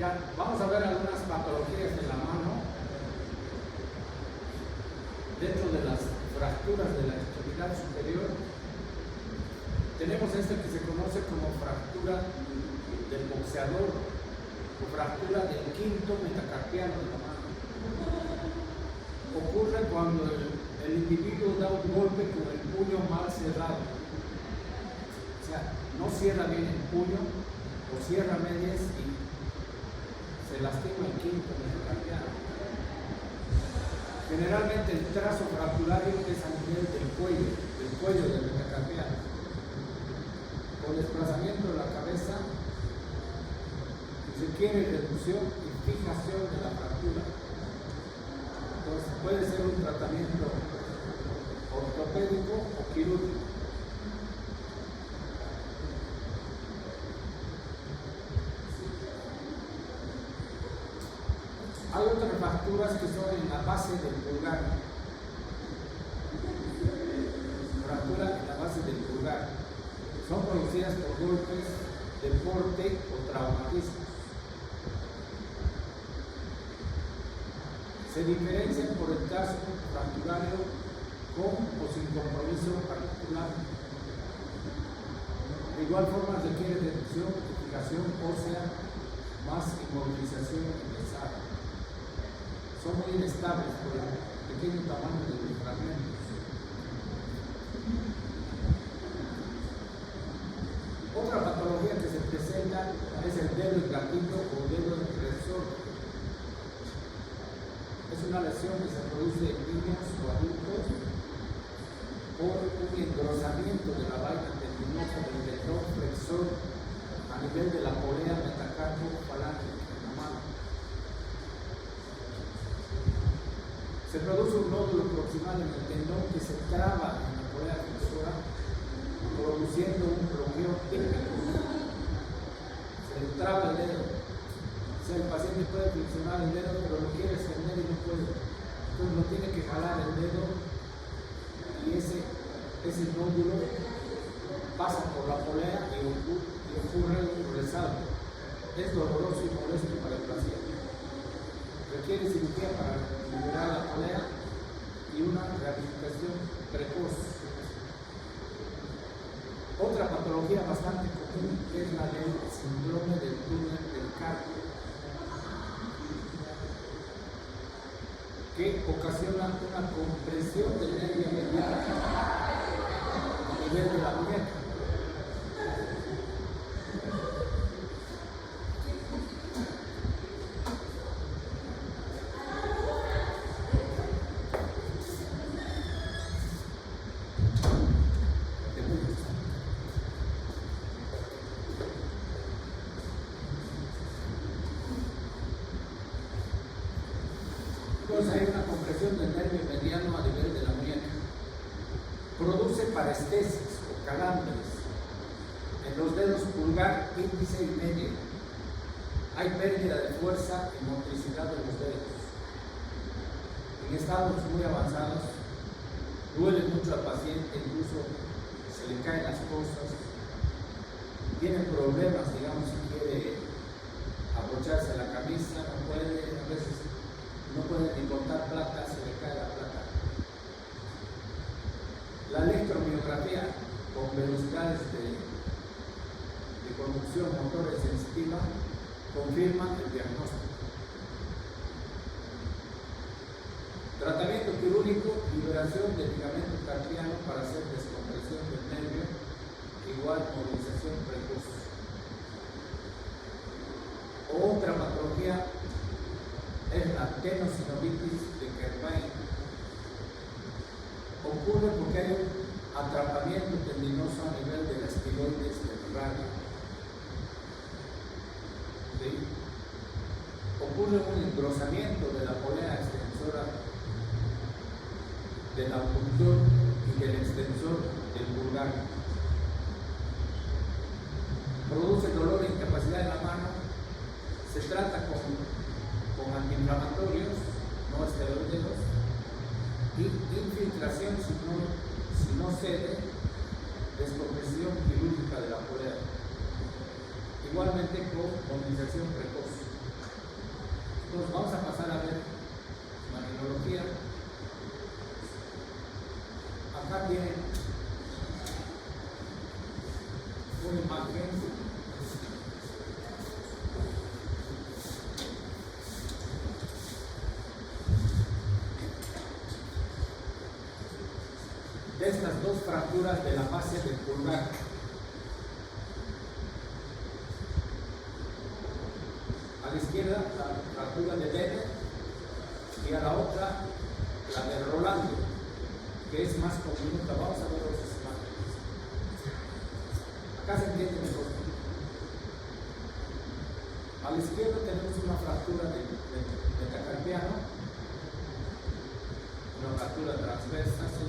Ya, vamos a ver algunas patologías de la mano dentro de las fracturas de la extremidad superior. Tenemos esta que se conoce como fractura del boxeador o fractura del quinto metacarpiano de la mano. Ocurre cuando el individuo da un golpe con el puño mal cerrado. O sea, no cierra bien el puño o cierra medias y se lastima el quinto metacarpiano. Generalmente el trazo fracturario es a nivel del cuello del metacarpiano. Con desplazamiento de la cabeza se quiere reducción y fijación de la fractura. Entonces puede ser un tratamiento ortopédico o quirúrgico. Hay otras fracturas que son en la base del pulgar. Fractura en la base del pulgar. Son producidas por golpes, deporte o traumatismo. Se diferencian por el caso fracturario con o sin compromiso particular. De igual forma requiere reducción, fijación ósea, más inmovilización pesada. Son muy inestables por el pequeño tamaño de los fragmentos. Otra patología que se presenta es el dedo gatito o dedo impresor. Es una lesión que se produce en niños o adultos por un engrosamiento de la vaina tendinosa del tendón flexor a nivel de la polea metacarpo-falángica en la mano. Se produce un nódulo proximal en el tendón que se traba en la polea flexora, produciendo un bloqueo típico. Se le traba el dedo. O sea, el paciente puede flexionar el dedo, pero lo quiere extender y no puede. Entonces lo tiene que jalar el dedo y ese nódulo pasa por la polea y ocurre un resalto. Es doloroso y molesto para el paciente. Requiere cirugía para liberar la polea y una rehabilitación precoz. Otra patología bastante común es la del síndrome del túnel del carpio, que ocasiona una compresión del nervio medial a nivel de la muñeca. Entonces hay una compresión del nervio mediano a nivel de la muñeca. Produce parestesis o calambres en los dedos pulgar, índice y medio. Hay pérdida de fuerza y motricidad de los dedos. En estados muy avanzados, duele mucho al paciente, incluso se le caen las cosas. Tiene problemas, digamos, si quiere abrocharse la camisa, no puede, a veces no puede ni cortar plata, se le cae la plata. La electromiografía con velocidades de conducción motora sensitiva confirma el diagnóstico. Tratamiento quirúrgico, liberación del ligamento carpiano para hacer descompresión del nervio, igual movilización precoz. Otra patología es la tenosinovitis de Kervain. Ocurre porque hay un atrapamiento tendinoso a nivel de las tiroides del radio. ¿Sí? Ocurre un engrosamiento de la polea extensora del abductor y del extensor del pulgar. Produce dolor e incapacidad en la mano. Se trata con antiinflamatorios, no esteroideos, y infiltración si no cede, descompresión quirúrgica de la polea. Igualmente con movilización precoz. Entonces vamos a pasar a ver la neurología. Acá tienen una imagen de estas dos fracturas de la base del pulgar. A la izquierda la fractura de Bennett y a la otra la de Rolando, que es más común. Vamos a ver los imágenes. Acá se entiende mejor. A la izquierda tenemos una fractura de metacarpiano, una fractura transversa, ¿sí?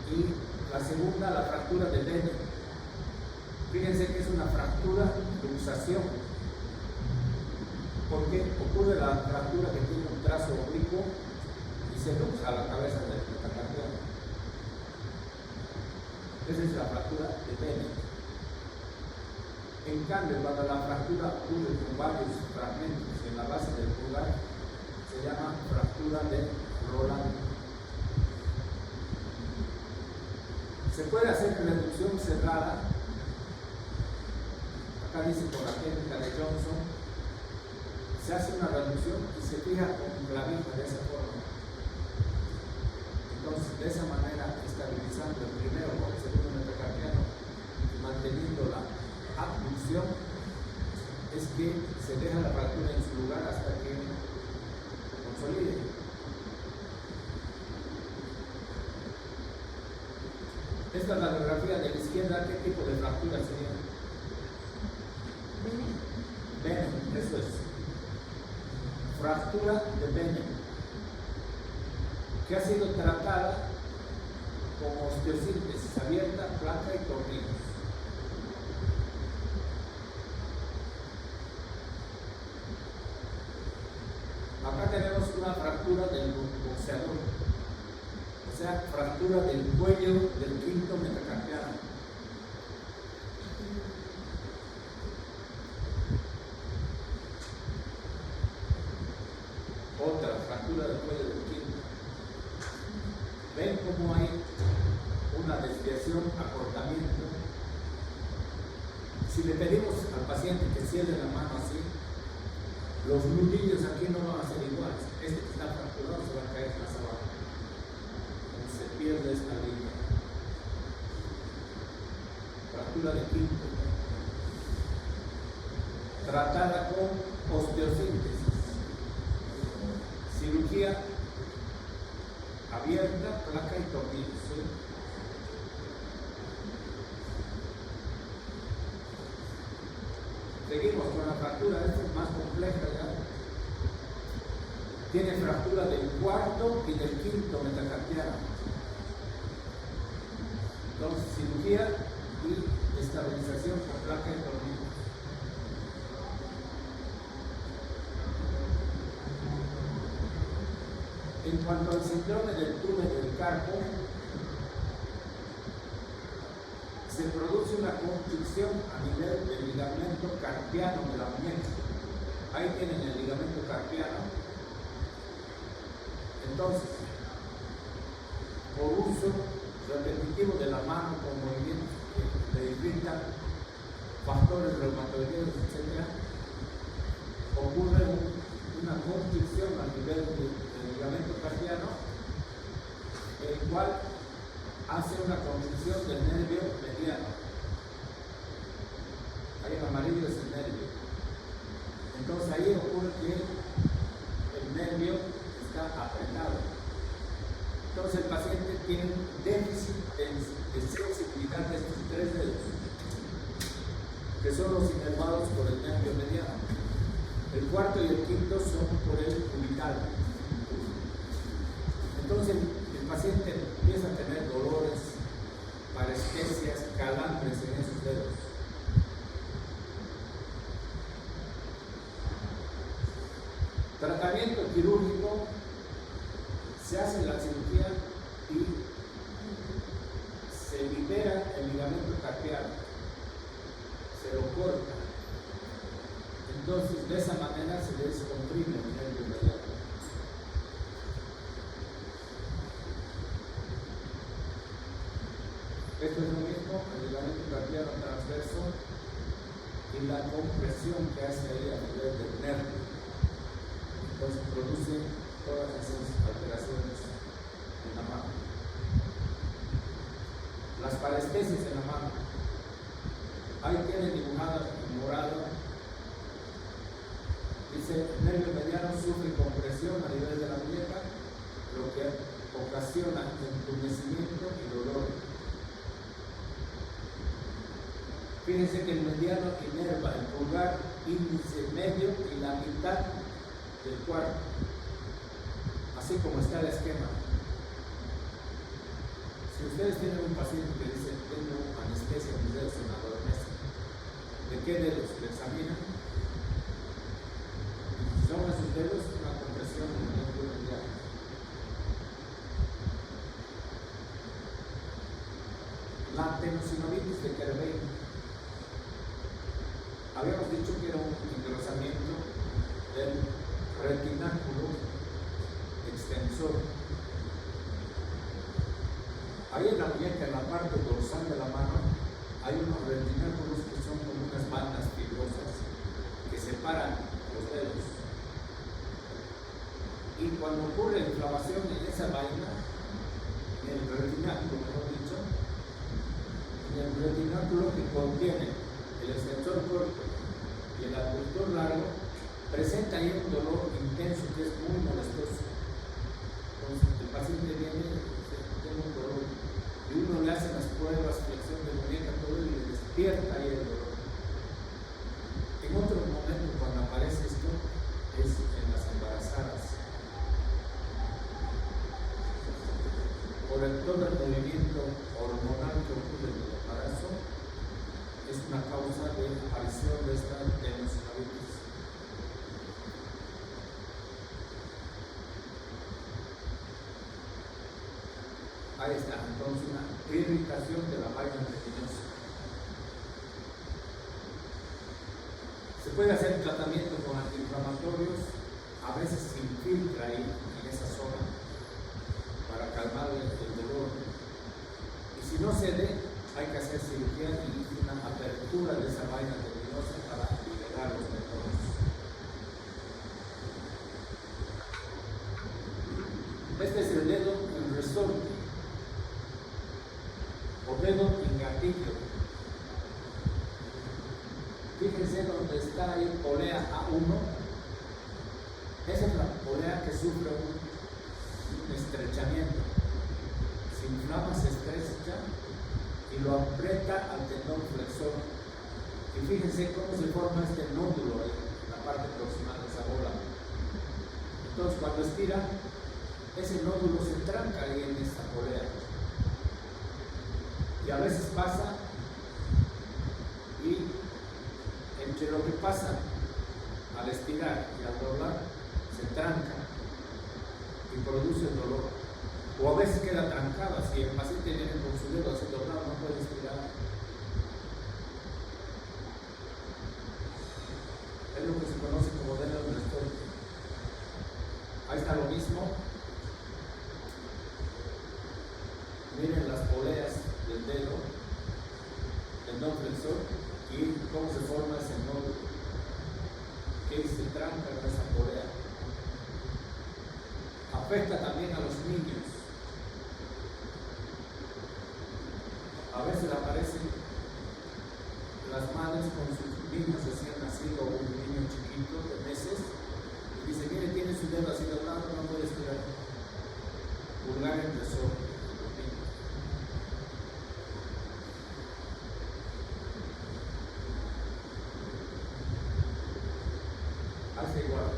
Y la segunda, la fractura de Bennett. Fíjense que es una fractura de luxación, porque ocurre la fractura que tiene un trazo oblicuo y se luxa la cabeza del metacarpiano. Esa es la fractura de Bennett. En cambio, cuando la fractura ocurre con varios fragmentos en la base del pulgar, se llama fractura de Rolando. Se puede hacer reducción cerrada. Acá dice por la técnica de Johnson, se hace una reducción y se fija con un clavija de esa forma. Entonces, de esa manera, estabilizando el primero o el segundo metacarpiano y manteniendo la abducción, es que se deja la fractura en su lugar hasta que consolide. Esta es la radiografía de la izquierda. ¿Qué tipo de fractura sería? Bennett, eso es. Fractura de Bennett, que ha sido tratada con osteosíntesis abierta, placa y tornillos. Acá tenemos una fractura del boxeador, o sea, fractura del cuello del quinto metacarpiano. Otra fractura del cuello del quinto. Ven cómo hay una desviación, acortamiento. Si le pedimos al paciente que cierre la mano así, los nudillos aquí no van a ser iguales. Este que está fracturado se va a caer más abajo. Se pierde esta línea. Fractura de quinto. Tratada con osteosíntesis. Cirugía abierta, placa y tornillos. ¿Sí? Seguimos con la fractura. Esta es más compleja ya. Tiene fractura del cuarto y del quinto metacarpiano. Entonces, cirugía y estabilización con placa y tornillos. En cuanto al síndrome del túnel del carpo, se produce una constricción a nivel del ligamento carpiano de la muñeca. Ahí tienen el ligamento carpiano. Entonces, por uso repetitivo de la mano con movimientos que le irritan, factores reumatoideos, etc., ocurre una constricción a nivel del ligamento carpiano, el cual hace una constricción del nervio mediano. Ahí en amarillo es el nervio. Entonces ahí ocurre que el nervio está apretado. Entonces el paciente tiene un déficit de sensibilidad de estos tres dedos, que son los inervados por el nervio mediano. El cuarto y el quinto son por el cubital. Entonces el paciente empieza a tener dolores, parestesias, calambres en esos dedos. Tratamiento quirúrgico: se hace la cirugía y se libera el ligamento carpiano, se lo corta. Entonces, de esa manera se descomprime el nervio mediano. Esto es lo mismo, el ligamento carpiano transverso y la compresión que hace ahí a nivel del nervio. Entonces produce todas esas alteraciones en la mano. Las parestesias en la mano. Ahí tiene dibujada en morado. Dice, el nervio mediano sufre compresión a nivel de la muñeca, lo que ocasiona entumecimiento y dolor. Fíjense que el mediano inerva el pulgar, índice medio y la mitad del cuarto, así como está el esquema. Si ustedes tienen un paciente que dice, tengo anestesia en mis dedos en la adormece, ¿de qué dedos le examinan? Si son esos dedos, una compresión en el nervio mediano. La tenosynovitis de Kerbein. Habíamos dicho que era un engrosamiento del retináculo extensor. Ahí en la muñeca, en la parte dorsal de la mano, hay unos retináculos que son como unas bandas fibrosas que separan los dedos. Y cuando ocurre inflamación en esa vaina, en el retináculo, mejor dicho, en el retináculo que contiene el extensor corto y el abductor largo, presenta ahí un dolor intenso que es muy molestoso. Entonces el paciente viene y dice, tengo un dolor, y uno le hace las pruebas, flexión de muñeca, todo, y le despierta ahí el dolor. En otro momento, cuando aparece esto, es en las embarazadas. Por todo el movimiento hormonal que ocurre en el embarazo, es una causa de aparición de esta tenosynovitis. Ahí está, entonces una irritación de la vaina tetinosa. Se puede hacer tratamiento con antiinflamatorios, a veces se infiltra ahí en esa zona para calmar el dolor. Y si no cede, hay que hacer cirugía y una apertura de esa vaina tetinosa para liberar los nervios. Este es el dedo en resorte o dedo en gatillo. Fíjense donde está ahí polea A1. Esa es la polea que sufre un estrechamiento. Se inflama, se estrecha y lo aprieta al tendón flexor. Y fíjense cómo se forma este nódulo en la parte proximal de esa bola. Entonces cuando estira, ese nódulo se tranca ahí en esta polea. Y a veces pasa y entre lo que pasa al estirar y al doblar, se tranca y produce dolor. O a veces queda trancada, si el paciente viene con su dedo así doblado, no puede estirar. Es lo que se conoce como dedo en resorte. Ahí está lo mismo. Miren las poleas del dedo, tendón flexor, y cómo se forma ese nódulo que se tranca en esa polea. Afecta también a los niños. A veces aparecen las madres con sus niños recién nacidos o un niño chiquito de meses y dice, mire, tiene su dedo así doblado, no puede estirar. Pulgar en resorte. Hace igual.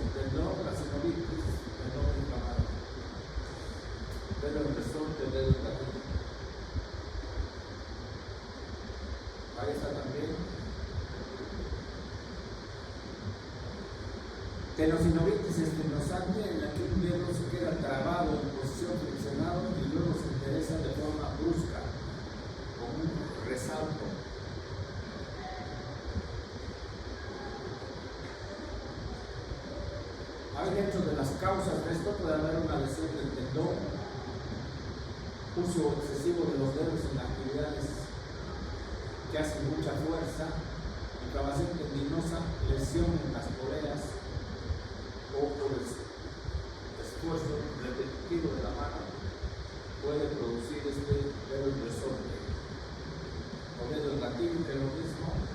El tendón, la sinovitis, tendón inflamado. Dedo en resorte, dedo en gatillo. Ahí está también. Tenosynovitis estenosante, en la que un dedo se queda trabado en posición flexionada y luego se endereza de forma brusca, con un resalto. causas de esto puede haber una lesión del tendón, uso excesivo de los dedos en actividades que hacen mucha fuerza, inflamación tendinosa, lesión en las poleas o por el esfuerzo repetitivo de la mano puede producir este dedo impresor o dedo relativo, que es lo mismo.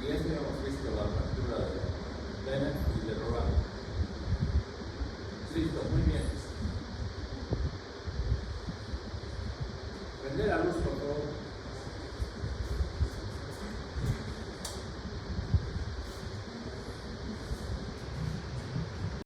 Y este hemos visto la fractura de Bennett y de Roland. Listo, muy bien.